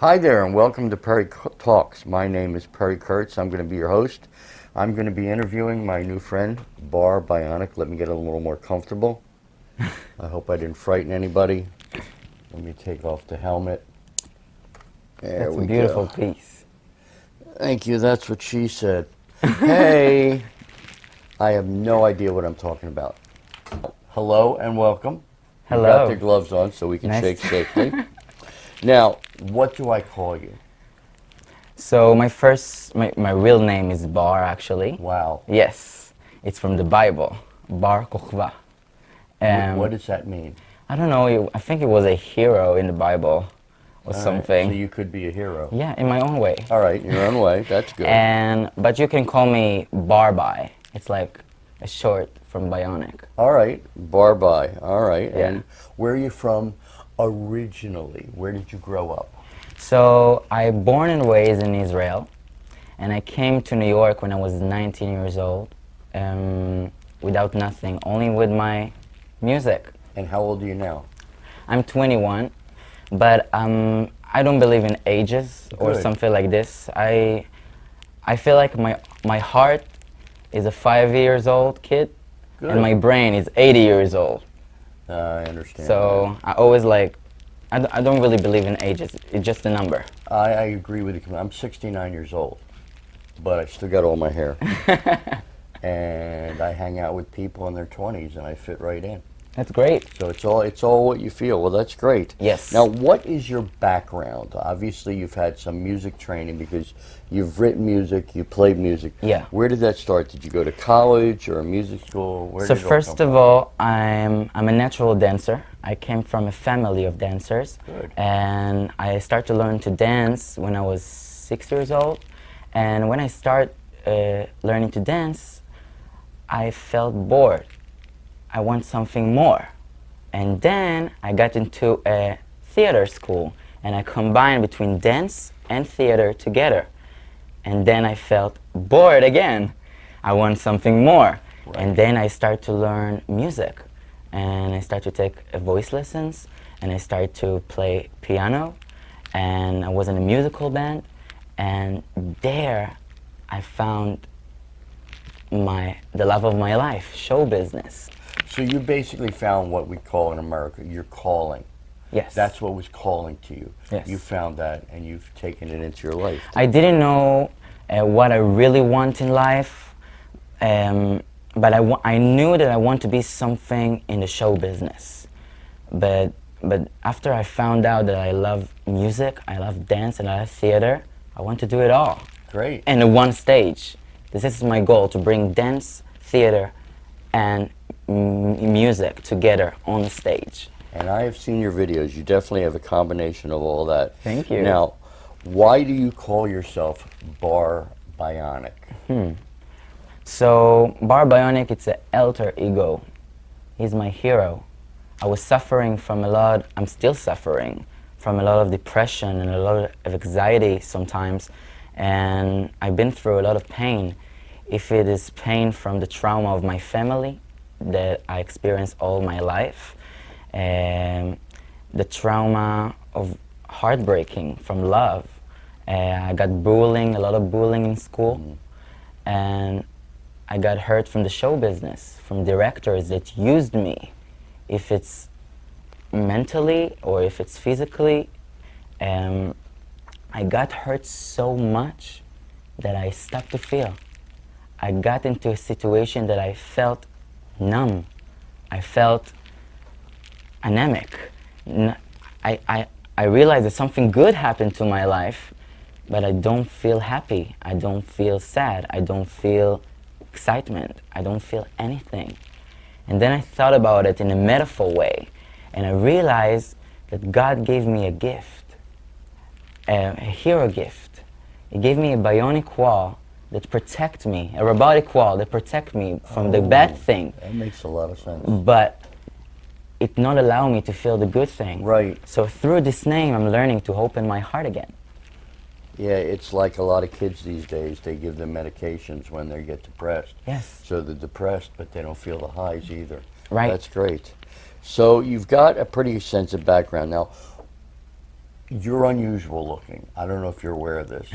Hi there, and welcome to Perry Talks. My name is Perry Kurtz. I'm going to be your host. I'm going to be interviewing my new friend, Bar Bionic. Let me get a little more comfortable. I hope I didn't frighten anybody. Let me take off the helmet. There That's we a beautiful go. piece. Thank you. That's what she said. Hey, I have no idea what I'm talking about. Hello and welcome. Hello. You got the gloves on so we can Nice. shake safely. Now, what do I call you? So my real name is Bar, actually. Wow. Yes, it's from the Bible, Bar Kokhba. What does that mean? I don't know, I think it was a hero in the Bible or All right, something. so you could be a hero. Yeah, in my own way. All right, in your own way. That's good. But you can call me Bar Bi. It's like a short from Bionic. All right, Barbi. All right. Yeah. And where are you from originally? Where did you grow up? So I born and raised in Israel, and I came to New York when I was 19 years old, without nothing, only with my music. And how old are you now? I'm 21, but I don't believe in ages or Good. something like this. I feel like my heart is a 5 years old kid, Good. and my brain is 80 years old. I understand. So I always I don't really believe in ages. It's just a number. I agree with you. I'm 69 years old, but I still got all my hair. And I hang out with people in their 20s, and I fit right in. That's great. So it's all what you feel. Well, that's great. Yes. Now, what is your background? Obviously, you've had some music training because you've written music, you played music. Yeah. Where did that start? Did you go to college or a music school? Where So did it all first come of from? all, I'm a natural dancer. I came from a family of dancers. Good. And I started to learn to dance when I was 6 years old. And when I started learning to dance, I felt bored. I want something more. And then I got into a theater school, and I combined between dance and theater together. And then I felt bored again. I want something more. Right. And then I started to learn music, and I started to take voice lessons, and I started to play piano, and I was in a musical band, and there I found the love of my life, show business. So you basically found what we call in America your calling. Yes. That's what was calling to you. Yes. You found that, and you've taken it into your life. I didn't know what I really want in life, but I knew that I want to be something in the show business. But after I found out that I love music, I love dance, and I love theater, I want to do it all. Great. And in one stage. This is my goal, to bring dance, theater, and music together on the stage. And I have seen your videos. You definitely have a combination of all that. Thank you. Now, why do you call yourself Bar Bionic? So Bar Bionic, it's an alter ego. He's my hero. I was suffering from I'm still suffering from a lot of depression and a lot of anxiety sometimes, and I've been through a lot of pain. If it is pain from the trauma of my family that I experienced all my life, the trauma of heartbreaking from love. I got a lot of bullying in school, and I got hurt from the show business, from directors that used me, if it's mentally or if it's physically. I got hurt so much that I stopped to feel. I got into a situation that I felt numb. I felt anemic. I realized that something good happened to my life, but I don't feel happy. I don't feel sad. I don't feel excitement. I don't feel anything. And then I thought about it in a metaphor way, and I realized that God gave me a gift, a hero gift. He gave me a bionic wall that protect me, a robotic wall that protect me from the bad thing. That makes a lot of sense. But it not allow me to feel the good thing. Right. So through this name, I'm learning to open my heart again. Yeah, it's like a lot of kids these days, they give them medications when they get depressed. Yes. So they're depressed, but they don't feel the highs either. Right. That's great. So you've got a pretty extensive background. Now, You're unusual looking. I don't know if you're aware of this,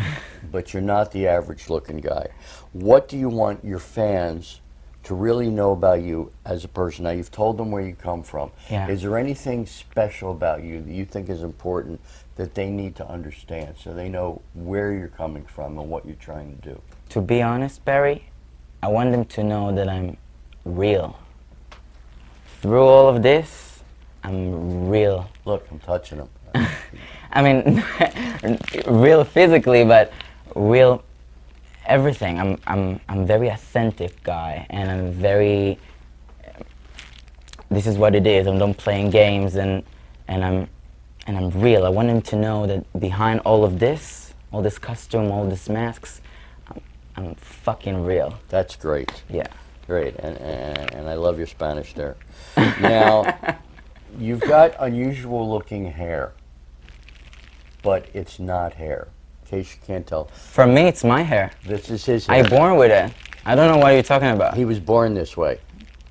but you're not the average looking guy. What do you want your fans to really know about you as a person? Now, you've told them where you come from. Yeah. Is there anything special about you that you think is important that they need to understand so they know where you're coming from and what you're trying to do? To be honest, Barry, I want them to know that I'm real. Through all of this, I'm real. Look, I'm touching them. I mean, real physically, but real everything. I'm very authentic guy, and I'm very. This is what it is. I'm done playing games, and I'm real. I want them to know that behind all of this, all this costume, all these masks, I'm fucking real. That's great. Yeah. Great, and I love your Spanish there. Now, you've got unusual looking hair, but it's not hair, in case you can't tell. For me, it's my hair. This is his hair. I born with it. I don't know what you're talking about. He was born this way.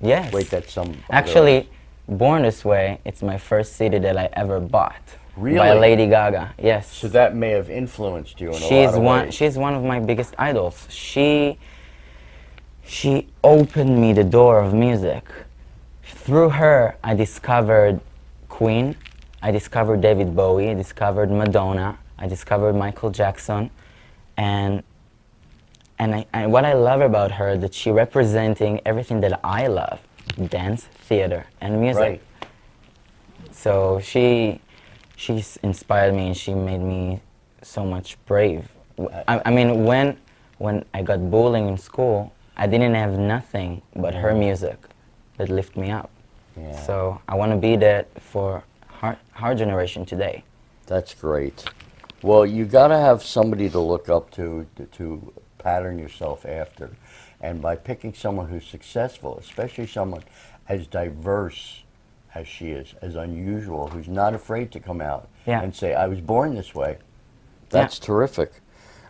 Yes. Wait, that's some... Actually, Born This Way, it's my first CD that I ever bought. Really? By Lady Gaga, yes. So that may have influenced you in a lot of ways. She's one of my biggest idols. She opened me the door of music. Through her, I discovered Queen, I discovered David Bowie, I discovered Madonna, I discovered Michael Jackson, and what I love about her, that she representing everything that I love, dance, theater, and music. Right. So she's inspired me, and she made me so much brave. I mean, when I got bullying in school, I didn't have nothing but her music that lifted me up. Yeah. So I want to be that for our generation today. That's great. Well, you got to have somebody to look up to pattern yourself after. And by picking someone who's successful, especially someone as diverse as she is, as unusual, who's not afraid to come out and say, I was born this way. That's terrific.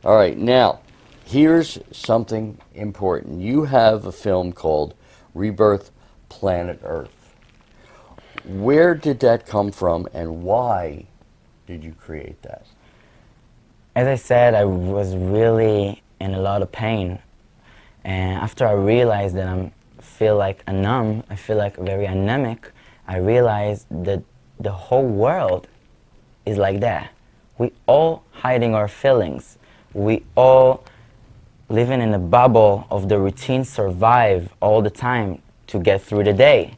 All right, now, here's something important. You have a film called Rebirth, Planet Earth. Where did that come from, and why did you create that? As I said, I was really in a lot of pain. And after I realized that I feel like I feel like very anemic, I realized that the whole world is like that. We all hiding our feelings. We all living in a bubble of the routine, survive all the time to get through the day.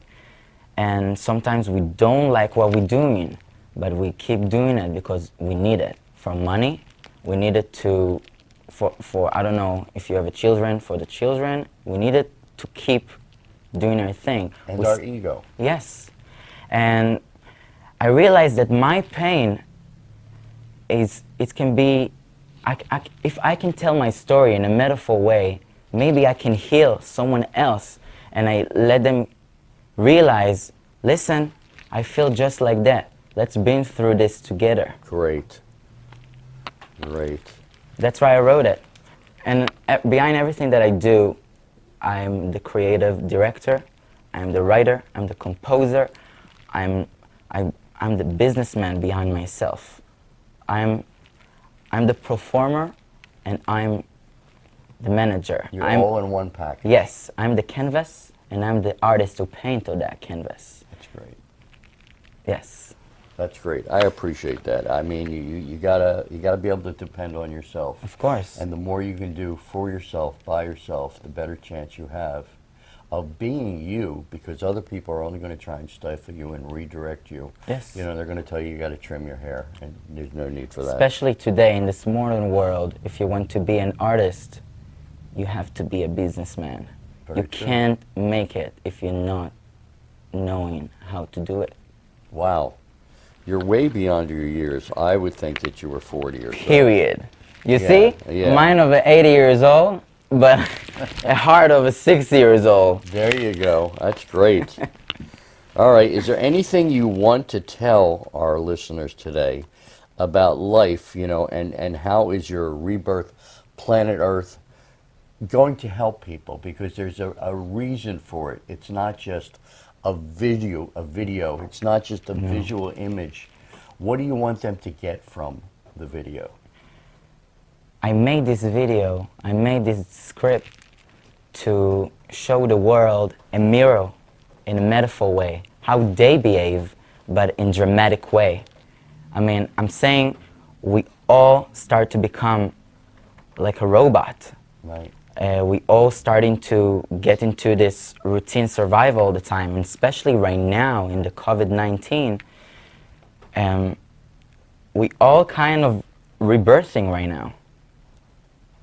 And sometimes we don't like what we're doing, but we keep doing it because we need it. For money, we need it for I don't know if you have children, for the children, we need it to keep doing our thing. And our ego. Yes. And I realized that my pain it can be, if I can tell my story in a metaphor way, maybe I can heal someone else, and I let them realize, listen, I feel just like that. Let's been through this together. Great. Great. That's why I wrote it. And behind everything that I do, I'm the creative director, I'm the writer, I'm the composer, I'm the businessman behind myself. I'm the performer, and I'm the manager. You're all in one package. Yes, I'm the canvas, and I'm the artist who paint on that canvas. That's great. Yes. That's great. I appreciate that. I mean, you gotta be able to depend on yourself. Of course. And the more you can do for yourself, by yourself, the better chance you have of being you, because other people are only going to try and stifle you and redirect you. Yes. You know, they're going to tell you got to trim your hair, and there's no need for that. Especially today in this modern world, if you want to be an artist, you have to be a businessman. Very you true. can't make it if you're not knowing how to do it. Wow. You're way beyond your years. I would think that you were 40 or so. Period. You see? Yeah. Mind of 80 years old, but a heart of 60 years old. There you go. That's great. All right. Is there anything you want to tell our listeners today about life, you know, and how is your Rebirth, Planet Earth going to help people? Because there's a reason for it. It's not just a video. It's not just a visual image. What do you want them to get from the video? I made this video, I made this script to show the world a mirror in a metaphor way, how they behave, but in dramatic way. I mean, I'm saying we all start to become like a robot. Right. We all starting to get into this routine survival all the time, and especially right now in the COVID-19, we all kind of rebirthing right now.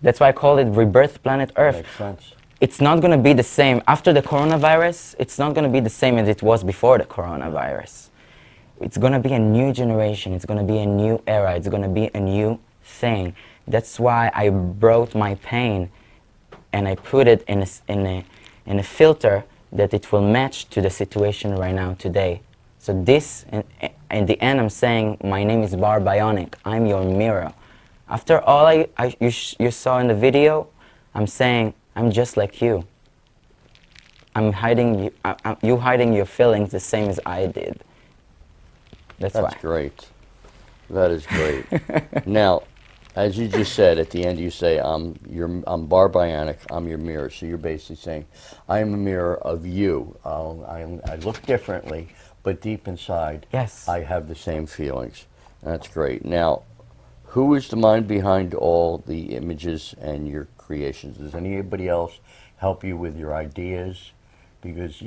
That's why I call it Rebirth Planet Earth. Makes sense. It's not going to be the same. After the coronavirus, it's not going to be the same as it was before the coronavirus. It's going to be a new generation. It's going to be a new era. It's going to be a new thing. That's why I brought my pain and I put it in a filter that it will match to the situation right now today. So this, in the end, I'm saying, my name is Bar Bionic. I'm your mirror. After all you saw in the video, I'm saying, I'm just like you. I'm hiding you hiding your feelings the same as I did. That's why. That's great. That is great. Now, as you just said, at the end you say, I'm Bar Bionic, I'm your mirror. So you're basically saying, I am a mirror of you. I look differently, but deep inside, yes, I have the same feelings. That's great. Now, who is the mind behind all the images and your creations? Does anybody else help you with your ideas? Because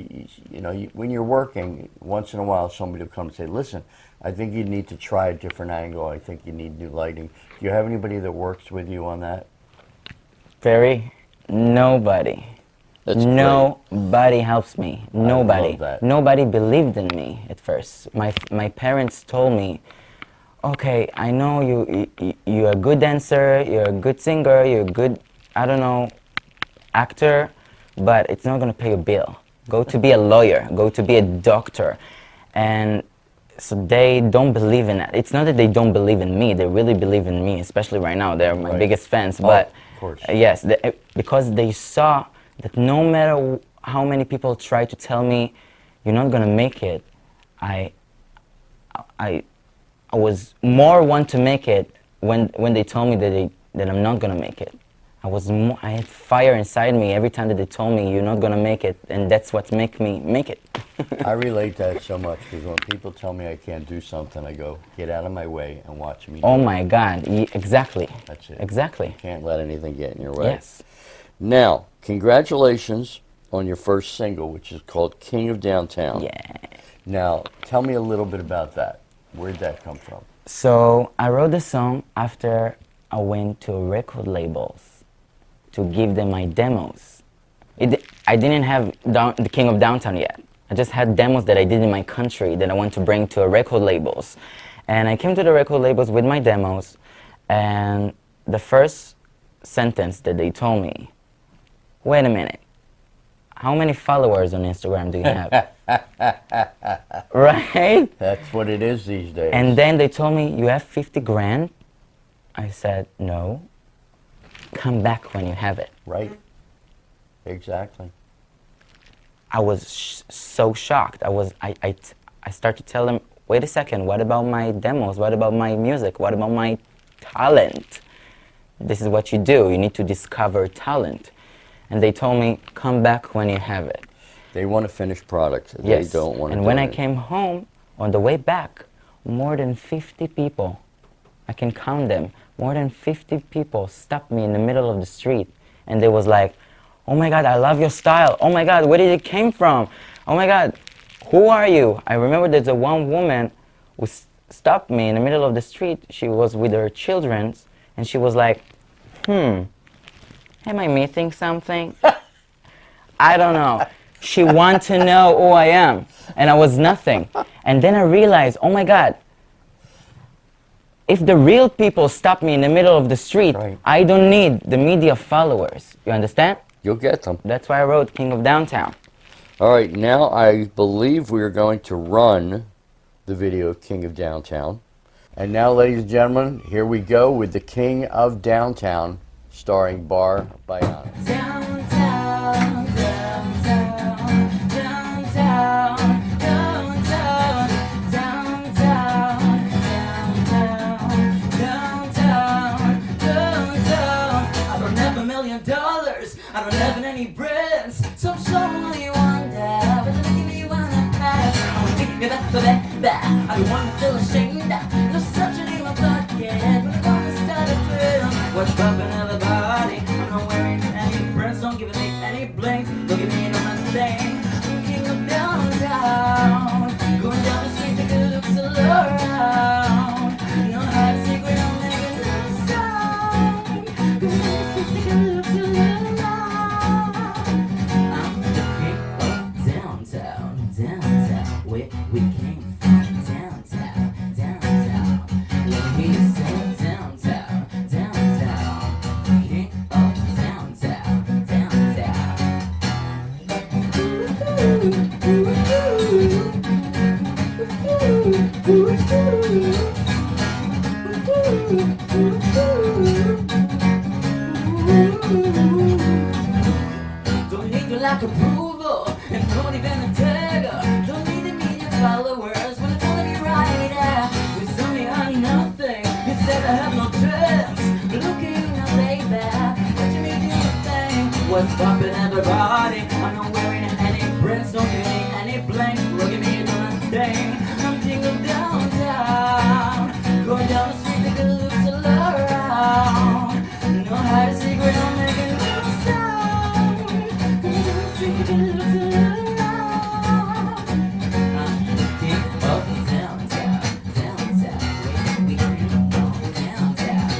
when you're working, once in a while somebody will come and say, listen, I think you need to try a different angle. I think you need new lighting. Do you have anybody that works with you on that? Nobody. That's Nobody helps me. Nobody. I love that. Nobody believed in me at first. My parents told me, okay, I know you're a good dancer, you're a good singer, you're a good, I don't know, actor, but it's not going to pay your bill. Go to be a lawyer, go to be a doctor. And so they don't believe in that. It's not that they don't believe in me, they really believe in me, especially right now. They're my biggest fans. But of course. Yes, because they saw that no matter how many people try to tell me, you're not going to make it, I was more want to make it when they told me that I'm not going to make it. I had fire inside me every time that they told me you're not going to make it, and that's what make me make it. I relate that so much because when people tell me I can't do something, I go, get out of my way and watch me do Oh it. my God, exactly. That's it. Exactly. You can't let anything get in your way. Yes. Now, congratulations on your first single, which is called King of Downtown. Yeah. Now, tell me a little bit about that. Where'd that come from? So I wrote the song after I went to record labels to give them my demos. I didn't have the King of Downtown yet. I just had demos that I did in my country that I want to bring to record labels. And I came to the record labels with my demos, and the first sentence that they told me, wait a minute, how many followers on Instagram do you have? Right? That's what it is these days. And then they told me, you have 50 grand? I said, no. Come back when you have it. Right? Exactly. I was so shocked. I started to tell them, wait a second, what about my demos? What about my music? What about my talent? This is what you do. You need to discover talent. And they told me, come back when you have it. They want a finished product. Yes. They don't want to And do when I it. came home, on the way back, more than 50 people, I can count them, more than 50 people stopped me in the middle of the street. And they was like, oh my God, I love your style. Oh my God, where did it came from? Oh my God, who are you? I remember there's a one woman who stopped me in the middle of the street. She was with her children, and she was like, am I missing something? I don't know. She wanted to know who I am, and I was nothing. And then I realized, oh my God, if the real people stop me in the middle of the street, Right. I don't need the media followers. You understand? You'll get them. That's why I wrote King of Downtown. All right, now I believe we are going to run the video of King of Downtown. And now, ladies and gentlemen, here we go with the King of Downtown, starring Bar Bionic. Downtown, downtown, downtown, downtown, downtown, having any breaths. So I'm slowly wonder, but you give me one that pass. I wanna take me back. I don't wanna feel ashamed. No such a name I've got yet, but I'm gonna start a thrill. What's bumping everybody? I'm not wearing any breaths, don't give it any blinks. Don't give me no thing. I'm king of downtown, going down the street, take a look all around. You know how to secret, I'm making no sound. Going down the street, take a look all around. I'm the king of downtown, where we came from. Downtown. Let me hear you say downtown. King of downtown. Don't need your lack approval, and don't even a tagger. Don't need the media followers when it's only right there. You saw me on nothing, you said I have no chance. But look at you now, baby, watching me do your thing. What's bumping everybody? I'm not wearing any prints, don't give me any blanks. Look at me doing a thing. I'm king of downtown, going down the street, take a look all around. Know how to secret, I'm making no sound. Going down the street, take a look all around. I'm the king of downtown. We came from downtown.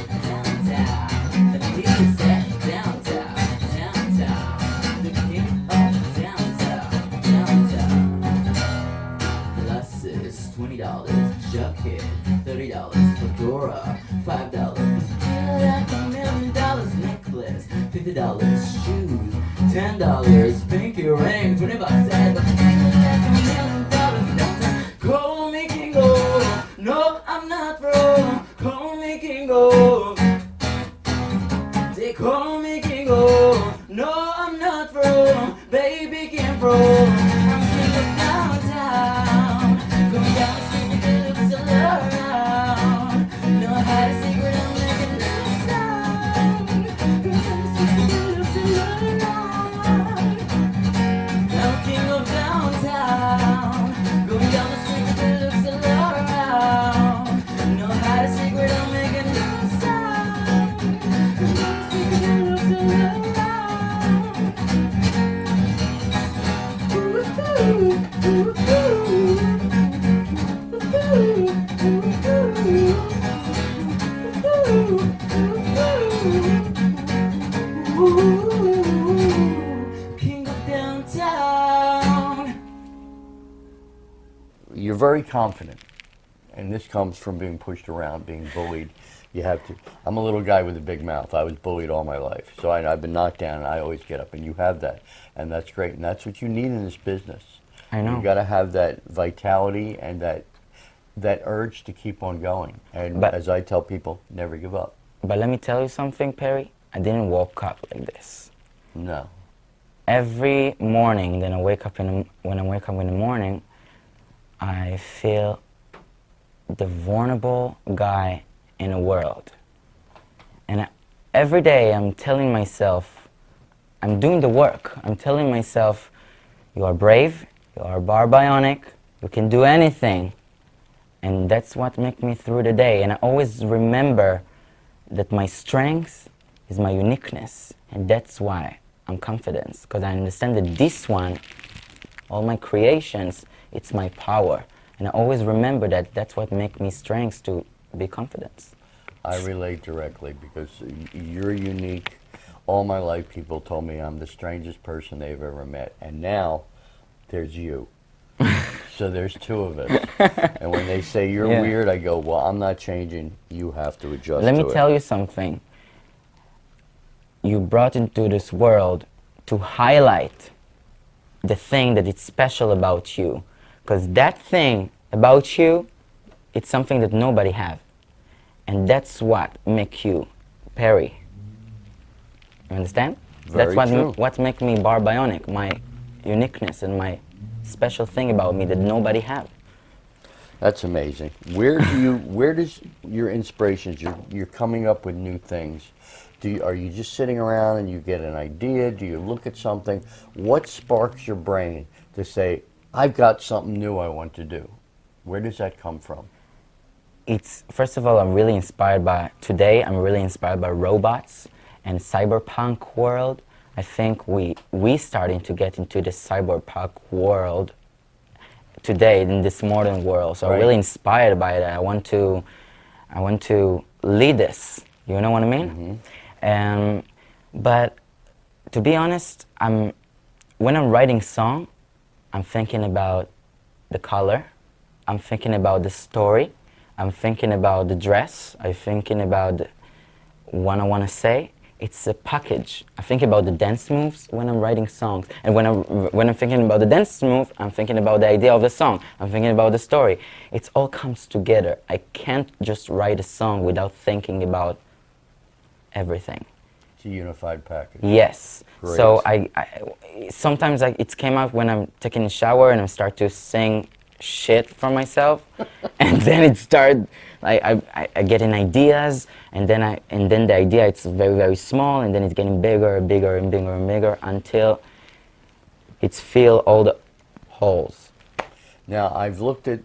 The people said downtown. The king of downtown. Glasses, $20, jacket, $30, fedora, $5, like $1 million necklace, $50 shoes, $10 pinky ring, $20 head, but like $1 million. Call me king of, no I'm not wrong. Call me king of, they call me king of, no I'm not wrong. Baby came from, I'm king of downtown, going down the street, take a look all around. Know how to secret, I'm making no sound. Going down the street, take a look all around. I'm king of downtown, going down the street, take a look all around. Know how to secret, I'm making no sound. Going down the street, take a look all around. King of downtown. You're very confident, and this comes from being pushed around, being bullied. You have to. I'm a little guy with a big mouth. I was bullied all my life, so I've been knocked down, and I always get up. And you have that, and that's great, and that's what you need in this business. I know. You got to have that vitality and that urge to keep on going. And But- as I tell people, never give up. But let me tell you something, Perry. I didn't woke up like this. No. Every morning, when I wake up in the morning, I feel the vulnerable guy in the world. And every day I'm telling myself, I'm doing the work. I'm telling myself, you are brave, you are Bar Bionic, you can do anything. And that's what makes me through the day. And I always remember that my strength is my uniqueness. And that's why I'm confident. Because I understand that this one, all my creations, it's my power. And I always remember that that's what makes me strength to be confident. I relate directly because you're unique. All my life people told me I'm the strangest person they've ever met. And now there's you. So there's two of us. And when they say you're Yeah. weird, I go, well, I'm not changing. You have to adjust Let to me it. tell you something. You brought into this world to highlight the thing that is special about you. Because that thing about you, it's something that nobody have. And that's what makes you Perry. You understand? Very That's true. what makes me Bar Bionic, my uniqueness and my special thing about me that nobody have. That's amazing. Where does your inspirations, you're coming up with new things. Are you just sitting around and you get an idea? Do you look at something? What sparks your brain to say, I've got something new I want to do? Where does that come from? It's, first of all, I'm really inspired by, today I'm really inspired by robots and cyberpunk world. I think we starting to get into the cyberpunk world today in this modern world. So Right. I'm really inspired by that. I want to lead this. You know what I mean? But to be honest, when I'm writing song, I'm thinking about the color, I'm thinking about the story, I'm thinking about the dress, I'm thinking about what I want to say. It's a package. I think about the dance moves when I'm writing songs, and when I'm thinking about the dance move, I'm thinking about the idea of the song. I'm thinking about the story. It all comes together. I can't just write a song without thinking about everything. It's a unified package. Yes. Great. So I sometimes it came out when I'm taking a shower and I start to sing shit for myself, and then it started. I get in ideas, and then the idea it's very, very small, and then it's getting bigger and bigger and bigger and bigger until it's fill all the holes. Now, I've looked at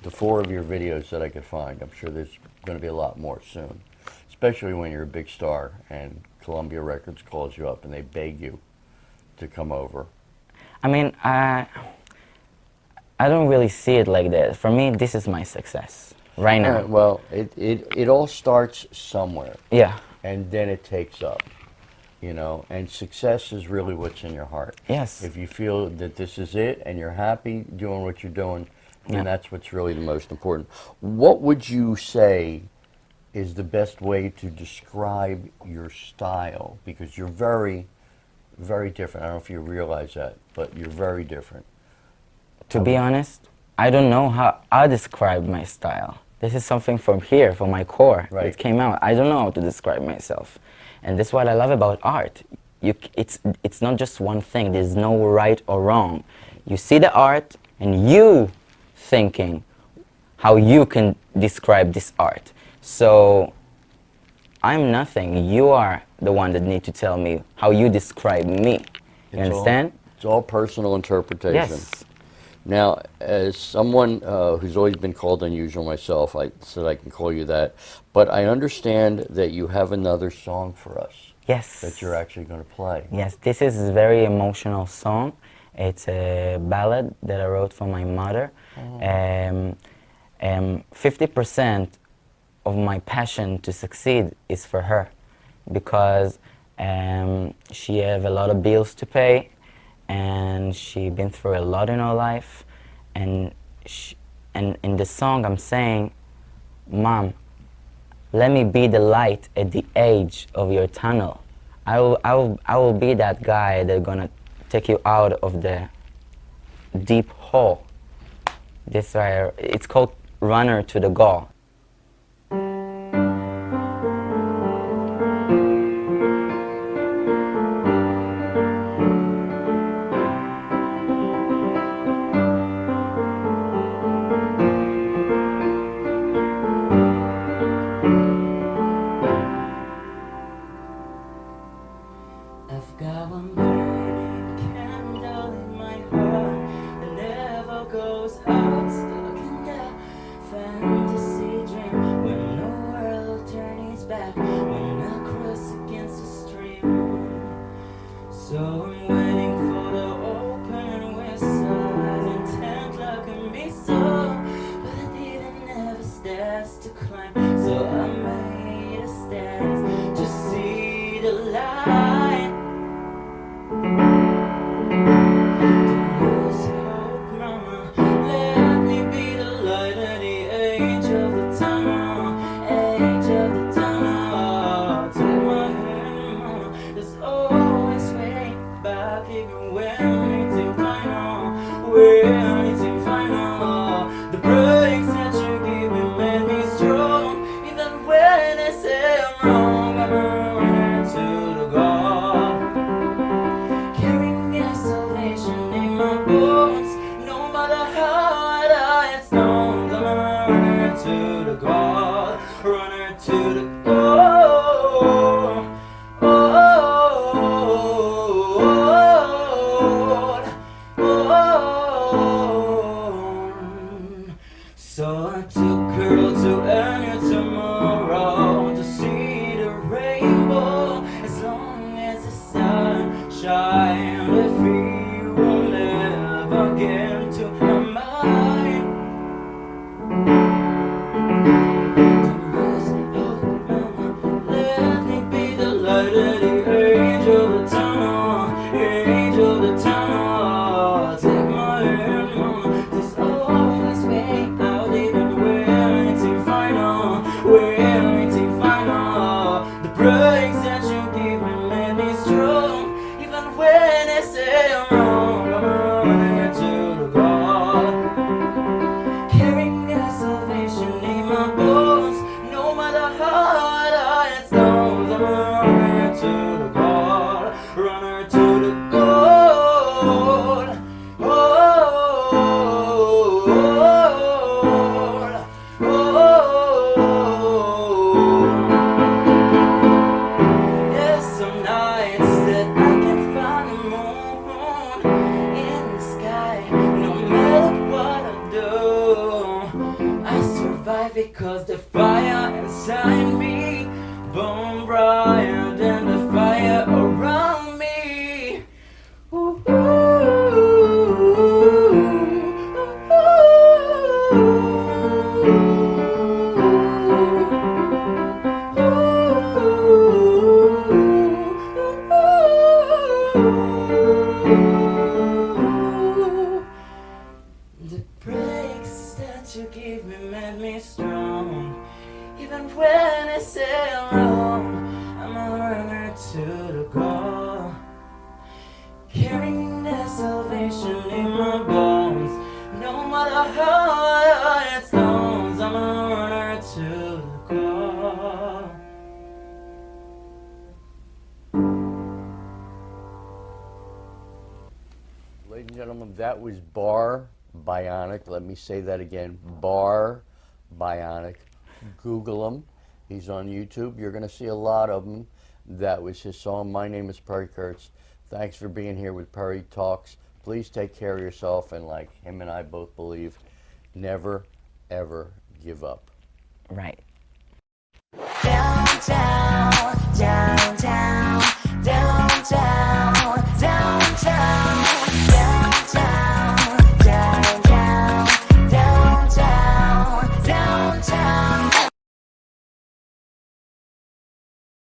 the 4 of your videos that I could find. I'm sure there's going to be a lot more soon, especially when you're a big star and Columbia Records calls you up and they beg you to come over. I mean, I don't really see it like that. For me, this is my success right now. Well, it all starts somewhere. Yeah. And then it takes up, you know, and success is really what's in your heart. Yes. If you feel that this is it and you're happy doing what you're doing, then that's what's really the most important. What would you say is the best way to describe your style? Because you're very, very different. I don't know if you realize that, but you're very different. To be honest, I don't know how I describe my style. This is something from here, from my core. Right. It came out. I don't know how to describe myself. And that's what I love about art. It's not just one thing. There's no right or wrong. You see the art and you thinking how you can describe this art. So I'm nothing. You are the one that need to tell me how you describe me. You understand? It's all personal interpretation. Yes. Now, as someone who's always been called unusual myself, I said I can call you that, but I understand that you have another song for us. Yes. That you're actually going to play. Yes, this is a very emotional song. It's a ballad that I wrote for my mother. 50% of my passion to succeed is for her, because she have a lot of bills to pay, and she been through a lot in her life, and in the song I'm saying, Mom, let me be the light at the edge of your tunnel. I will be that guy that's gonna take you out of the deep hole. This right, it's called Runner to the Goal. I've got one burning candle in my heart that never goes out, stuck in that fantasy dream when the world turns back, when I cross against the stream. So I'm waiting for the open whistle, intent like a missile, but I didn't have stairs to climb, so I made a stand to see the light. Bye. gentlemen, that was Bar Bionic. Let me say that again. Bar Bionic. Google him. He's on YouTube. You're going to see a lot of them. That was his song. My name is Perry Kurtz. Thanks for being here with Perry Talks. Please take care of yourself, and like him and I both believe, never, ever give up. Right. Downtown.